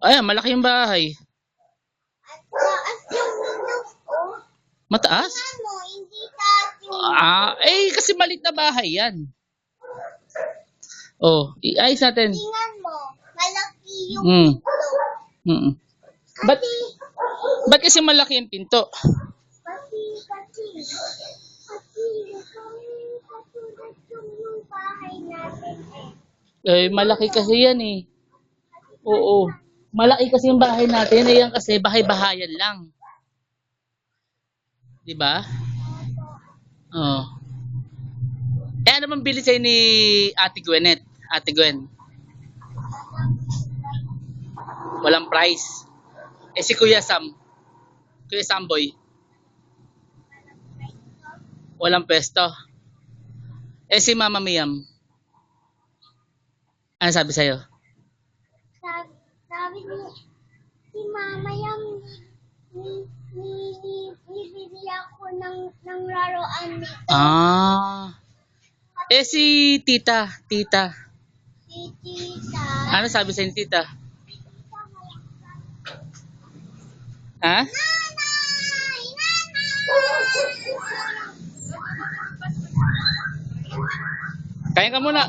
Ayan, malaki yung bahay. At taas yung windows ko. Mataas? Tingnan mo, hindi taas yung windows. Kasi maliit na bahay yan. Oh, iayos natin. Tingnan mo, malaki yung Hmm. windows. Mm. Ba't, Kasi, ba't kasi malaki yung pinto? kasi, katulad yung bahay natin Malaki kasi yan eh. Oo. Malaki kasi yung bahay natin. Yan kasi bahay-bahayan lang. Di ba? Oh. Ano bang bili sa'yo ni Ate Gwenet? Ate Gwen? Walang price. Si Kuya Sam. Kuya Samboy. Walang pwesto. Si Mama Miam. Ano sabi sa'yo? Sabi ni si Mama yung bibili ako ng laruan nito. Si Tita. Tita. Si Tita. Ano sabi sa'yo ni Tita? Ha? Nanay! Kain ka muna.